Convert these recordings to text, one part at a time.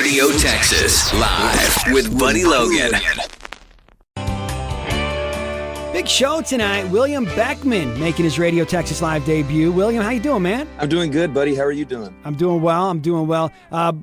Radio Texas, live with Buddy Logan. Big show tonight. William Beckmann making his Radio Texas Live debut. William, how you doing, man? I'm doing good, buddy. How are you doing? I'm doing well.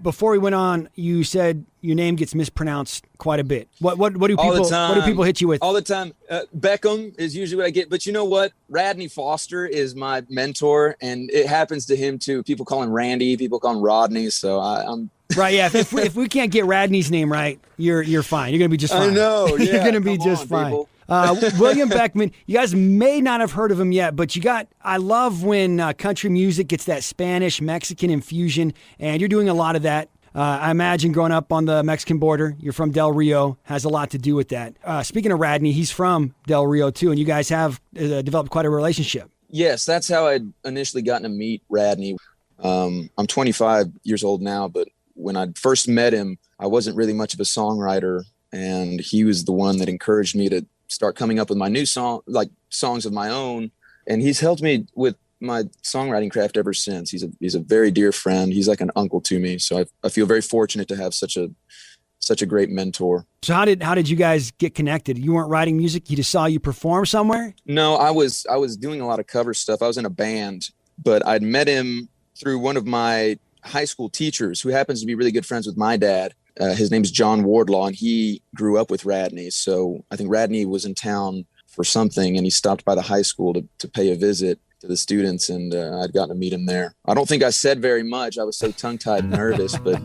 Before we went on, you said your name gets mispronounced quite a bit. What do people hit you with? All the time. Beckham is usually what I get. But you know what? Radney Foster is my mentor, and it happens to him too. People call him Randy. People call him Rodney. So I'm right. Yeah. If we can't get Radney's name right, you're fine. You're gonna be just fine. I know. Yeah, you're gonna be just fine. William Beckmann, you guys may not have heard of him yet, but I love when country music gets that Spanish, Mexican infusion, and you're doing a lot of that. I imagine growing up on the Mexican border, you're from Del Rio, has a lot to do with that. Speaking of Radney, he's from Del Rio too, and you guys have developed quite a relationship. Yes, that's how I initially gotten to meet Radney. I'm 25 years old now, but when I first met him, I wasn't really much of a songwriter, and he was the one that encouraged me to start coming up with my new songs of my own. And he's helped me with my songwriting craft ever since. He's a very dear friend. He's like an uncle to me. So I feel very fortunate to have such a great mentor. So how did you guys get connected? You weren't writing music. He just saw you perform somewhere? No, I was doing a lot of cover stuff. I was in a band, but I'd met him through one of my high school teachers who happens to be really good friends with my dad. His name's John Wardlaw, and he grew up with Radney. So I think Radney was in town for something, and he stopped by the high school to pay a visit to the students, and I'd gotten to meet him there. I don't think I said very much. I was so tongue-tied and nervous, but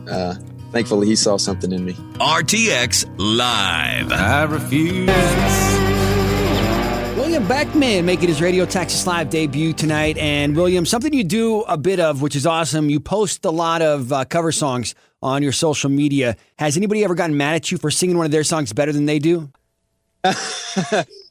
thankfully he saw something in me. RTX Live. I refuse. William Beckmann making his Radio Texas Live debut tonight. And William, something you do a bit of, which is awesome. You post a lot of cover songs on your social media. Has anybody ever gotten mad at you for singing one of their songs better than they do?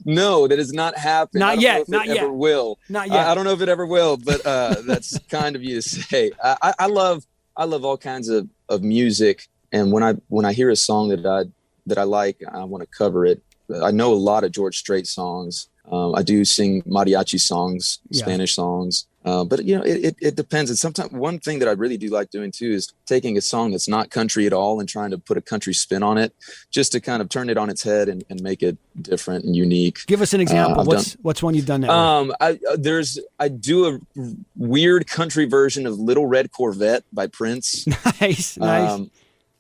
No, that has not happened. Not yet. Ever will. Not yet. I don't know if it ever will, but that's kind of you to say. I love all kinds of music, and when I hear a song that I like, I want to cover it. I know a lot of George Strait songs. I do sing mariachi songs, Spanish songs. But it depends. And sometimes one thing that I really do like doing too is taking a song that's not country at all and trying to put a country spin on it, just to kind of turn it on its head and make it different and unique. Give us an example. What's one you've done that with? I do a weird country version of Little Red Corvette by Prince. Nice.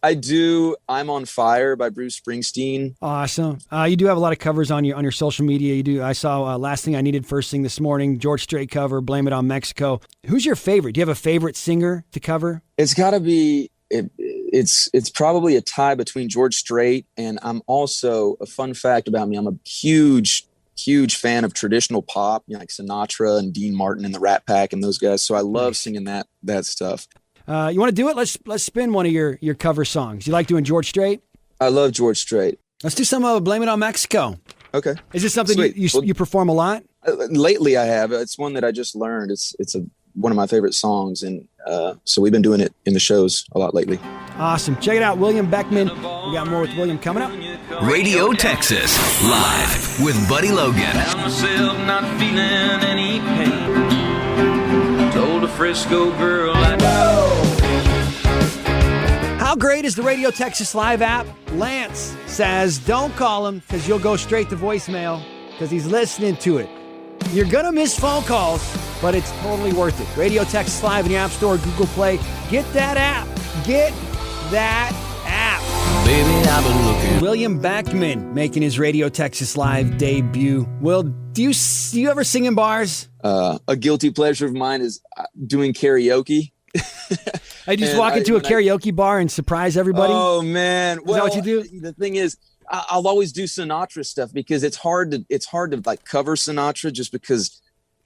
I do I'm on Fire by Bruce Springsteen. Awesome. You do have a lot of covers on your social media. You do. I saw Last Thing I Needed First Thing this morning, George Strait cover, Blame It on Mexico. Who's your favorite? Do you have a favorite singer to cover? It's got to be it's probably a tie between George Strait, and I'm also, a fun fact about me, I'm a huge fan of traditional pop, like Sinatra and Dean Martin and the Rat Pack and those guys. So I love singing that stuff. You want to do it? Let's spin one of your cover songs. You like doing George Strait? I love George Strait. Let's do some of Blame It on Mexico. Okay. Is this something you perform a lot? Lately I have. It's one that I just learned. It's one of my favorite songs, and so we've been doing it in the shows a lot lately. Awesome. Check it out, William Beckmann. We got more with William coming up. Radio Texas, live with Buddy Logan. Found myself not feeling any pain. Told a Frisco girl I How great is the Radio Texas Live app? Lance says don't call him because you'll go straight to voicemail because he's listening to it. You're going to miss phone calls, but it's totally worth it. Radio Texas Live in the App Store, Google Play. Get that app. Get that app. Baby, I've been looking. William Beckmann making his Radio Texas Live debut. Will, do you ever sing in bars? A guilty pleasure of mine is doing karaoke. I just walk into a karaoke bar and surprise everybody. Oh man! Is that what you do? The thing is, I'll always do Sinatra stuff because it's hard to like cover Sinatra just because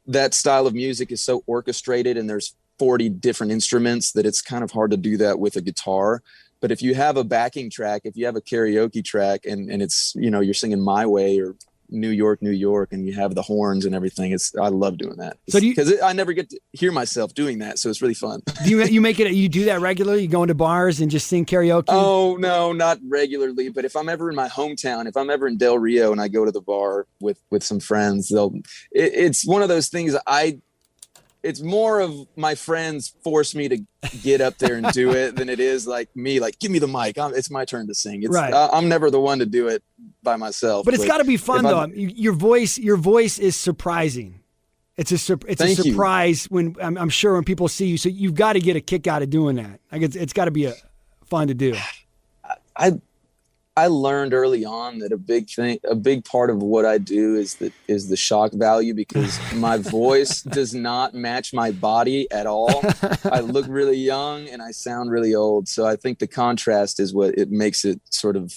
that style of music is so orchestrated and there's 40 different instruments that it's kind of hard to do that with a guitar. But if you have a backing track, if you have a karaoke track and it's, you're singing My Way or New York, New York, and you have the horns and everything, I love doing that. So because I never get to hear myself doing that. So it's really fun. Do you do that regularly? You go into bars and just sing karaoke? Oh, no, not regularly. But if I'm ever in my hometown, if I'm ever in Del Rio and I go to the bar with some friends, it's one of those things. it's more of my friends force me to get up there and do it than it is like me, like, give me the mic. It's my turn to sing. Right. I'm never the one to do it by myself. But it's got to be fun though. Your voice is surprising. It's a surprise when I'm sure when people see you. So you've got to get a kick out of doing that. Like it's got to be fun to do. I learned early on that a big part of what I do is the shock value, because my voice does not match my body at all. I look really young and I sound really old. So I think the contrast is what it makes it sort of,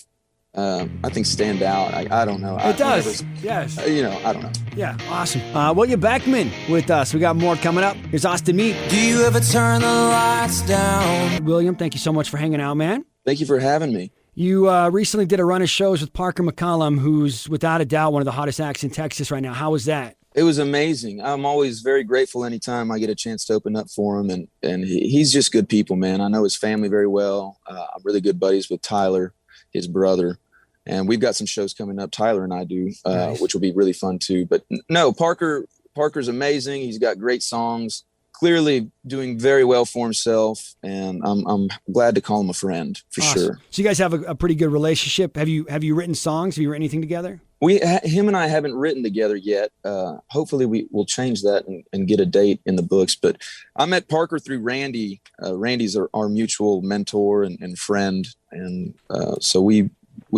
I think, stand out. I don't know. It does. Yes. I don't know. Yeah. Awesome. William Beckmann with us. We got more coming up. Here's Austin Meat. Do you ever turn the lights down? William, thank you so much for hanging out, man. Thank you for having me. You recently did a run of shows with Parker McCollum, who's without a doubt one of the hottest acts in Texas right now. How was that? It was amazing. I'm always very grateful anytime I get a chance to open up for him. And he's just good people, man. I know his family very well. I'm really good buddies with Tyler, his brother. And we've got some shows coming up, Tyler and I do, Nice. which will be really fun too. But no, Parker's amazing. He's got great songs. Clearly doing very well for himself, and I'm glad to call him a friend for Awesome. sure. So you guys have a pretty good relationship. Have you written songs? Have you written anything together? Him and I haven't written together yet. Hopefully we will change that and get a date in the books. But I met Parker through Randy. Randy's our mutual mentor and friend, and so we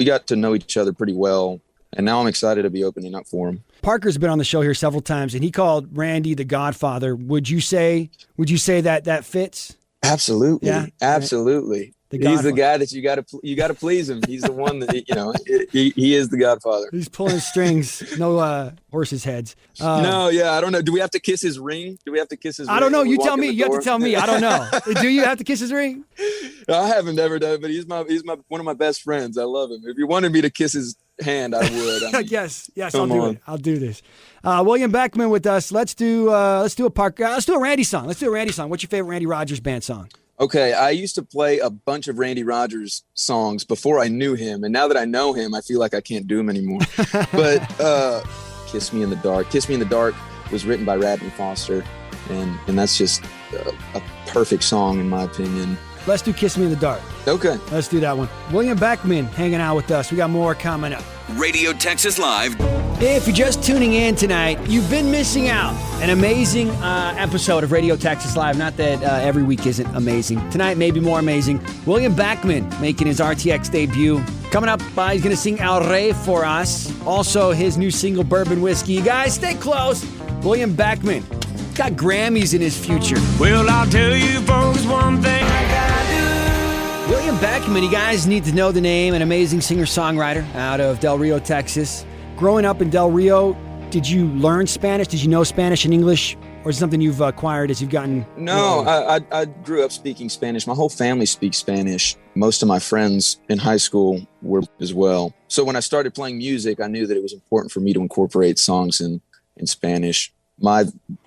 got to know each other pretty well. And now I'm excited to be opening up for him. Parker's been on the show here several times, and he called Randy the Godfather. Would you say that fits? Absolutely. Yeah. Absolutely. He's the guy that you got to please him. He's the one that, he is the Godfather. He's pulling strings, no horses' heads. No, yeah, I don't know. Do we have to kiss his ring? I don't know. You tell me. You have to tell me. I don't know. Do you have to kiss his ring? I haven't ever done it, but he's one of my best friends. I love him. If you wanted me to kiss his hand, I would. I mean, yes, I'll do it. I'll do this. William Beckmann with us. Let's do a Randy song. What's your favorite Randy Rogers band song? Okay, I used to play a bunch of Randy Rogers songs before I knew him, and now that I know him, I feel like I can't do them anymore. But Kiss Me in the Dark. Kiss Me in the Dark was written by Radney Foster, and that's just a perfect song in my opinion. Let's do Kiss Me in the Dark. Okay. Let's do that one. William Beckmann hanging out with us. We got more coming up. Radio Texas Live. If you're just tuning in tonight, you've been missing out. An amazing episode of Radio Texas Live. Not that every week isn't amazing. Tonight may be more amazing. William Beckmann making his RTX debut. Coming up, he's going to sing El Rey for us. Also, his new single, Bourbon Whiskey. You guys, stay close. William Beckmann got Grammys in his future. Well, I'll tell you folks one thing I gotta do. William Beckmann, you guys need to know the name, an amazing singer-songwriter out of Del Rio, Texas. Growing up in Del Rio, did you learn Spanish? Did you know Spanish and English? Or is it something you've acquired as you've gotten... No, I grew up speaking Spanish. My whole family speaks Spanish. Most of my friends in high school were as well. So when I started playing music, I knew that it was important for me to incorporate songs in Spanish. My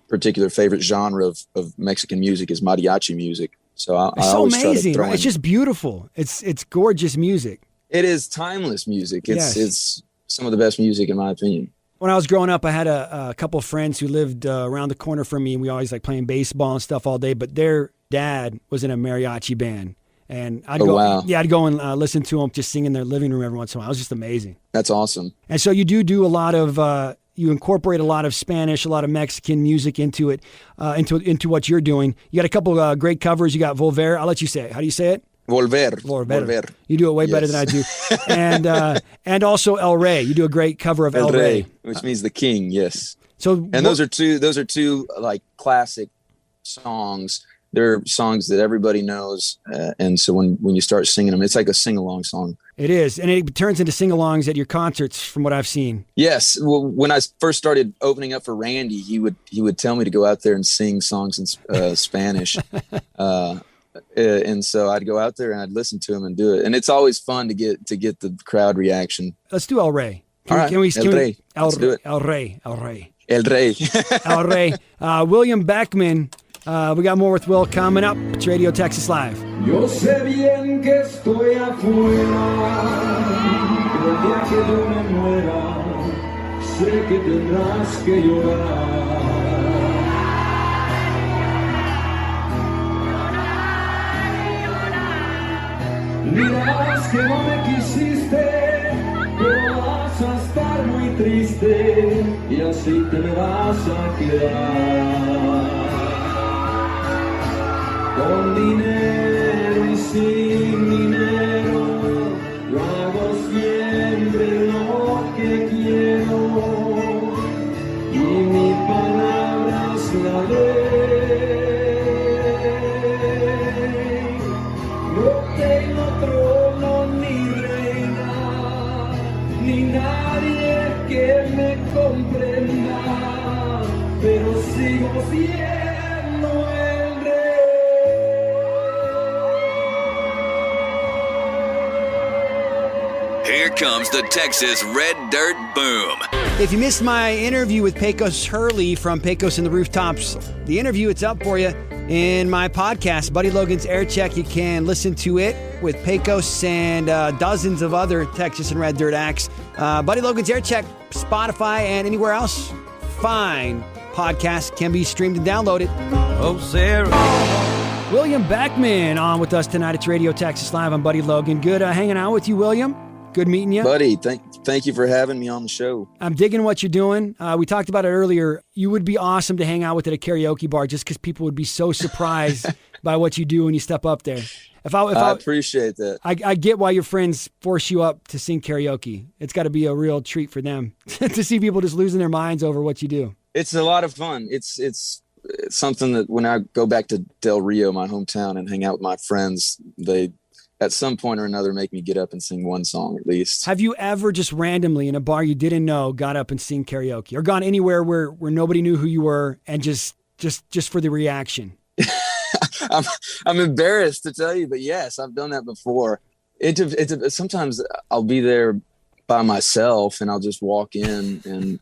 particular favorite genre of Mexican music is mariachi music. So I always so try amazing, to throw right? It's in. just beautiful. It's gorgeous music. It is timeless music. Yes. It's some of the best music in my opinion. When I was growing up, I had a couple of friends who lived around the corner from me, and we always like playing baseball and stuff all day. But their dad was in a mariachi band, and I'd go and listen to them just sing in their living room every once in a while. It was just amazing. That's awesome. And so you do a lot of you incorporate a lot of Spanish, a lot of Mexican music into it, into what you're doing. You got a couple great covers. You got Volver. I'll let you say it. How do you say it? Volver. You do it way better than I do. And also El Rey. You do a great cover of El Rey, which means the king. Yes. So those are two like classic songs. They're songs that everybody knows, and so when you start singing them, it's like a sing-along song. It is, and it turns into sing-alongs at your concerts, from what I've seen. Yes, well, when I first started opening up for Randy, he would tell me to go out there and sing songs in Spanish, and so I'd go out there and I'd listen to him and do it, and it's always fun to get the crowd reaction. Let's do El Rey. Let's do it. El Rey. El Rey. El Rey. William Beckmann. We got more with Will coming up. It's Radio Texas Live. Yo sé bien que estoy afuera, pero el día que yo me muera, sé que tendrás que llorar. Dirás que no me quisiste, pero vas a estar muy triste y así te me vas a quedar. Con dinero y sin dinero, yo hago siempre lo que quiero y mi palabra es la ley. No tengo trono ni reina, ni nadie que me comprenda, pero sigo siendo el rey. Here comes the Texas Red Dirt Boom. If you missed my interview with Pecos Hurley from Pecos and the Rooftops, the interview, it's up for you in my podcast, Buddy Logan's Air Check. You can listen to it with Pecos and dozens of other Texas and Red Dirt acts. Buddy Logan's Air Check, Spotify, and anywhere else fine podcast can be streamed and downloaded. Oh, Sarah. William Beckmann on with us tonight. It's Radio Texas Live. I'm Buddy Logan. Good hanging out with you, William. Good meeting you. Buddy, thank you for having me on the show. I'm digging what you're doing. We talked about it earlier. You would be awesome to hang out with at a karaoke bar just because people would be so surprised by what you do when you step up there. I appreciate that. I get why your friends force you up to sing karaoke. It's got to be a real treat for them to see people just losing their minds over what you do. It's a lot of fun. It's something that when I go back to Del Rio, my hometown, and hang out with my friends, they at some point or another make me get up and sing one song at least. Have you ever just randomly in a bar you didn't know got up and sing karaoke, or gone anywhere where nobody knew who you were and just for the reaction? I'm embarrassed to tell you, but yes, I've done that before. Sometimes I'll be there by myself and I'll just walk in, and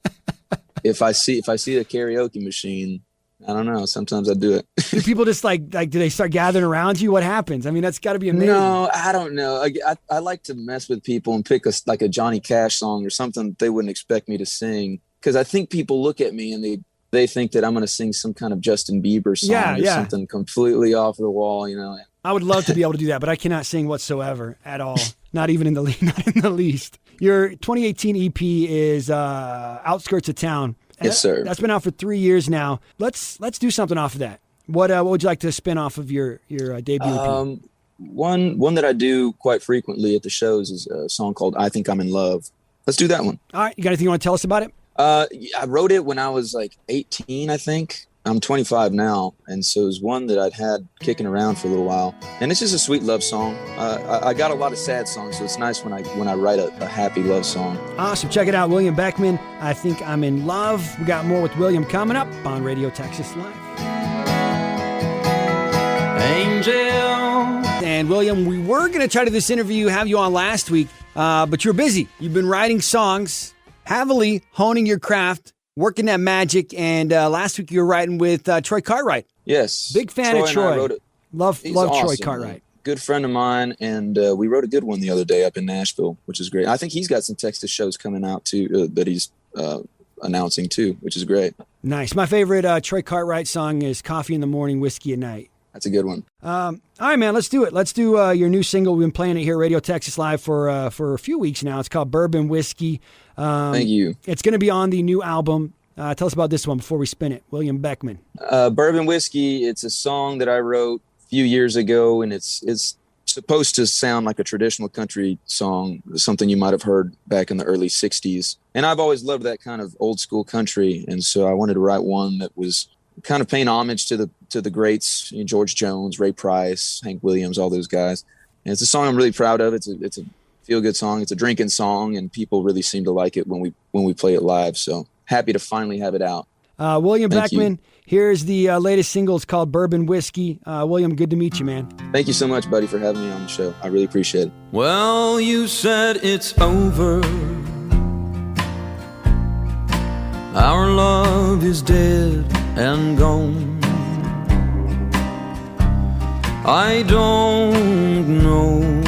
if I see the karaoke machine, I don't know. Sometimes I do it. Do people just like do they start gathering around you? What happens? I mean, that's got to be amazing. No, I don't know. I like to mess with people and pick a Johnny Cash song or something they wouldn't expect me to sing, because I think people look at me and they think that I'm going to sing some kind of Justin Bieber song or something completely off the wall. You know. I would love to be able to do that, but I cannot sing whatsoever at all. Not even in the least. Your 2018 EP is Outskirts of Town. Yes, sir. That's been out for 3 years now. Let's do something off of that. What would you like to spin off of your debut EP? One that I do quite frequently at the shows is a song called I Think I'm in Love. Let's do that one. All right. You got anything you want to tell us about it? I wrote it when I was like 18, I think. I'm 25 now, and so it was one that I'd had kicking around for a little while. And it's just a sweet love song. I got a lot of sad songs, so it's nice when I write a happy love song. Awesome. Check it out, William Beckmann. I Think I'm in Love. We got more with William coming up on Radio Texas Live. Angel. And William, we were going to try to do this interview, have you on last week, but you're busy. You've been writing songs, heavily honing your craft, working that magic, and last week you were writing with Troy Cartwright. Yes. Big fan of Troy. Love awesome, Troy Cartwright. Good friend of mine, and we wrote a good one the other day up in Nashville, which is great. I think he's got some Texas shows coming out too that he's announcing too, which is great. Nice. My favorite Troy Cartwright song is Coffee in the Morning, Whiskey at Night. That's a good one. All right, man, let's do it. Let's do your new single. We've been playing it here at Radio Texas Live for a few weeks now. It's called Bourbon Whiskey. Thank you. It's going to be on the new album. Tell us about this one before we spin it. William Beckmann. Bourbon Whiskey, it's a song that I wrote a few years ago, and it's supposed to sound like a traditional country song, something you might have heard back in the early 60s. And I've always loved that kind of old school country, and so I wanted to write one that was kind of paying homage to the greats, George Jones, Ray Price, Hank Williams, all those guys. And it's a song I'm really proud of. It's a feel-good song. It's a drinking song, and people really seem to like it when we play it live. So happy to finally have it out. William Beckmann, here's the latest single. It's called Bourbon Whiskey. William, good to meet you, man. Thank you so much, buddy, for having me on the show. I really appreciate it. Well, you said it's over. Our love is dead and gone. I don't know